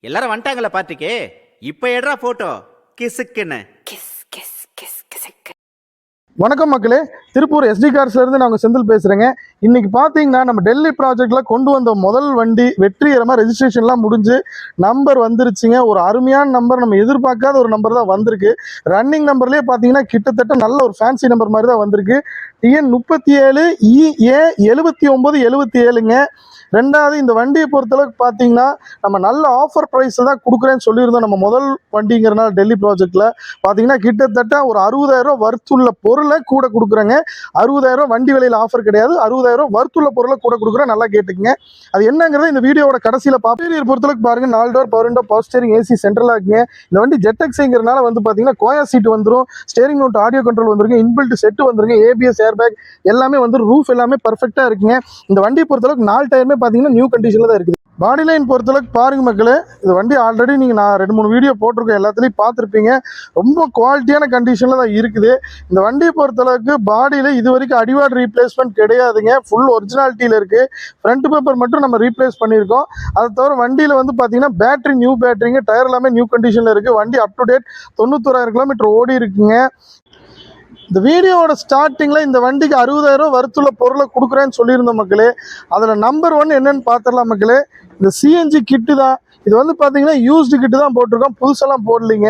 எல்லாரும் வந்துட்டாங்களா பார்ட்டிக்கு? இப்ப எடுறா போட்டோ கிசுக்குன்னு. வணக்கம் மக்களே, திருப்பூர் எஸ்டி கார்ஸ்ல இருந்து நாங்கள் செந்தில் பேசுறேங்க. இன்னைக்கு பார்த்தீங்கன்னா நம்ம டெல்லி ப்ராஜெக்ட்ல கொண்டு வந்த முதல் வண்டி வெற்றிகரமாக ரெஜிஸ்ட்ரேஷன்லாம் முடிஞ்சு நம்பர் வந்துருச்சுங்க. ஒரு அருமையான நம்பர், நம்ம எதிர்பார்க்காத ஒரு நம்பர் தான் வந்திருக்கு. ரன்னிங் நம்பர்லேயே பார்த்தீங்கன்னா கிட்டத்தட்ட நல்ல ஒரு ஃபேன்சி நம்பர் மாதிரி தான் வந்திருக்கு. TN 37 EA 7977ங்க. ரெண்டாவது, இந்த வண்டியை பொறுத்தளவுக்கு பார்த்தீங்கன்னா நம்ம நல்ல ஆஃபர் ப்ரைஸ் தான் கொடுக்குறேன்னு சொல்லியிருந்தோம். நம்ம முதல் வண்டிங்கிறனால டெல்லி ப்ராஜெக்டில் பார்த்தீங்கன்னா கிட்டத்தட்ட ஒரு 60,000 வர்த்துள்ள பொருளை கூட கொடுக்குறேங்க. 60,000 வண்டி விலையில் ஆஃபர் கிடையாது, 60,000 வர்த்துள்ள பொருளை கூட கொடுக்குறேன். நல்லா கேட்டுக்குங்க. அது என்னங்கிறத இந்த வீடியோட கடைசியில் இன்டீரியர் பொறுத்தளவுக்கு பாருங்க. 4 door power window, power steering, AC சென்ட்ரலாக இருக்குங்க. இந்த வண்டி ஜெட்டெக்ஸுங்கிறனால வந்து பார்த்தீங்கன்னா கோயா சீட் வந்துடும், ஸ்டேரிங் மவுண்ட் ஆடியோ கண்ட்ரோல் வந்துருங்க, இன்பில்ட் செட்டு வந்துருங்க, ஏபிஎஸ் ஏர்பேக் எல்லாமே வந்து, ரூஃப் எல்லாமே பர்ஃபெக்டாக இருக்குங்க. இந்த வண்டியை பொறுத்தளவுக்கு 4 டயருமே பார்த்தீங்கன்னா நியூ கண்டிஷனில் தான் இருக்குது. பாடி லைன் பொறுத்தளவுக்கு பாருங்க மக்களே, இந்த வண்டி ஆல்ரெடி நீங்கள் நான் 2-3 வீடியோ போட்டிருக்கேன், எல்லாத்துலேயும் பார்த்துருப்பீங்க. ரொம்ப குவாலிட்டியான கண்டிஷனில் தான் இருக்குது. இந்த வண்டியை பொறுத்தளவுக்கு பாடியில் இது வரைக்கும் அடிவாட் ரீப்ளேஸ்மெண்ட் கிடையாதுங்க. ஃபுல் ஒரிஜினாலிட்டியில் இருக்குது. ஃப்ரண்ட் பேப்பர் மட்டும் நம்ம ரீப்ளேஸ் பண்ணியிருக்கோம். அதை தவிர வண்டியில் வந்து பார்த்தீங்கன்னா பேட்டரி நியூ பேட்டரிங்க, டயர் எல்லாமே நியூ கண்டிஷனில் இருக்குது. வண்டி அப் டு டேட் 91,000 கிலோமீட்டர் ஓடி இருக்குங்க. இந்த வீடியோவோட ஸ்டார்டிங்கில் இந்த வண்டிக்கு 60,000 வர்த்துள்ள பொருளை கொடுக்குறேன்னு சொல்லியிருந்த மக்களே. அதில் நம்பர் 1 என்னன்னு பார்த்துடலாம் மக்களே. இந்த சிஎன்ஜி கிட்டு தான். இது வந்து பார்த்தீங்கன்னா யூஸ்டு கிட்டு தான் போட்டிருக்கோம், புதுசெல்லாம் போடலிங்க.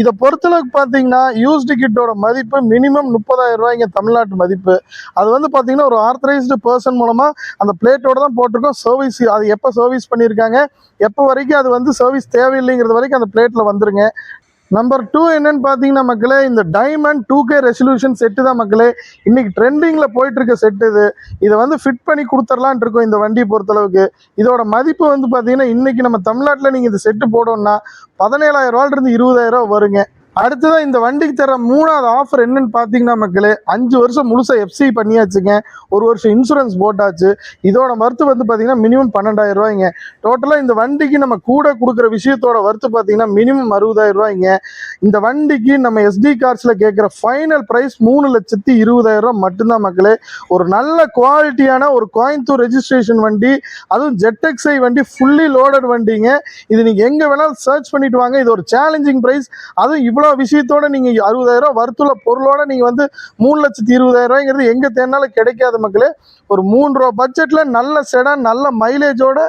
இதை பொறுத்தளவுக்கு பார்த்தீங்கன்னா யூஸ்டு கிட்டோட மதிப்பு மினிமம் 30,000 ரூபாய்ங்க, தமிழ்நாட்டு மதிப்பு. அது வந்து பார்த்தீங்கன்னா ஒரு ஆத்தரைஸ்டு பர்சன் மூலமாக அந்த பிளேட்டோட தான் போட்டிருக்கோம். சர்வீஸ் அது எப்போ சர்வீஸ் பண்ணியிருக்காங்க, எப்போ வரைக்கும் அது வந்து சர்வீஸ் தேவையில்லைங்கிறது வரைக்கும் அந்த பிளேட்டில் வந்துருங்க. நம்பர் 2 என்னன்னு பார்த்தீங்கன்னா மக்களே, இந்த டைமண்ட் 2K ரெசல்யூஷன் செட்டு தான் மக்களே. இன்னைக்கு ட்ரெண்டிங்கில் போயிட்டு இருக்க செட்டு இது. இதை வந்து ஃபிட் பண்ணி கொடுத்துடலான் இருக்கோம் இந்த வண்டியை பொறுத்தளவுக்கு. இதோட மதிப்பு வந்து பார்த்தீங்கன்னா இன்னைக்கு நம்ம தமிழ்நாட்டில் நீங்கள் இந்த செட்டு போடணும்னா 17,000 ரூபாயிலிருந்து 20,000 வருங்க. அடுத்ததான் இந்த வண்டிக்கு தர 3வது ஆஃபர் என்னன்னு பார்த்தீங்கன்னா மக்களே, 5 வருஷம் முழுசாக எஃப்சி பண்ணியாச்சுங்க, 1 வருஷம் இன்சூரன்ஸ் போட்டாச்சு. இதோட வர்த்து வந்து பார்த்தீங்கன்னா மினிமம் 12,000 ரூபாய்ங்க. டோட்டலாக இந்த வண்டிக்கு நம்ம கூட கொடுக்குற விஷயத்தோட வர்த்து பார்த்தீங்கன்னா மினிமம் 60,000 ரூபாய்ங்க. இந்த வண்டிக்கு நம்ம எஸ்டி கார்ஸில் கேட்குற ஃபைனல் ப்ரைஸ் 3,20,000 மட்டும்தான் மக்களே. ஒரு நல்ல குவாலிட்டியான ஒரு கோயம்புத்தூர் ரெஜிஸ்ட்ரேஷன் வண்டி, அதுவும் ஜெட்டெக்ஸை வண்டி, ஃபுல்லி லோடட் வண்டிங்க. இது நீங்கள் எங்கே வேணாலும் சர்ச் பண்ணிட்டு வாங்க. இது ஒரு சேலஞ்சிங் ப்ரைஸ். அதுவும் இவ்வளோ விஷயத்தோட நீங்கள் 60,000 வர்த்துள்ள பொருளோட நீங்கள் வந்து 3,20,000 ரூபாய்ங்கிறது எங்கே தேடினாலும் கிடைக்காத மக்களே. ஒரு 3 ரூபா பட்ஜெட்டில் நல்ல செடான், நல்ல மைலேஜோட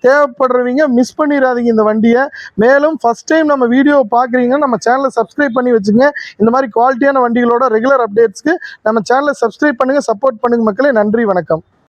தேவைப்படுறவங்க மிஸ் பண்ணிடாதீங்க இந்த வண்டியை. மேலும் ஃபஸ்ட் டைம் நம்ம வீடியோவை பார்க்குறீங்கன்னா நம்ம சேனலை சப்ஸ்கிரைப் பண்ணி வச்சுங்க. இந்த மாதிரி குவாலிட்டியான வண்டிகளோட ரெகுலர் அப்டேட்ஸ்க்கு நம்ம சேனலை சப்ஸ்கிரைப் பண்ணுங்கள், சப்போர்ட் பண்ணுங்கள் மக்களே. நன்றி, வணக்கம்.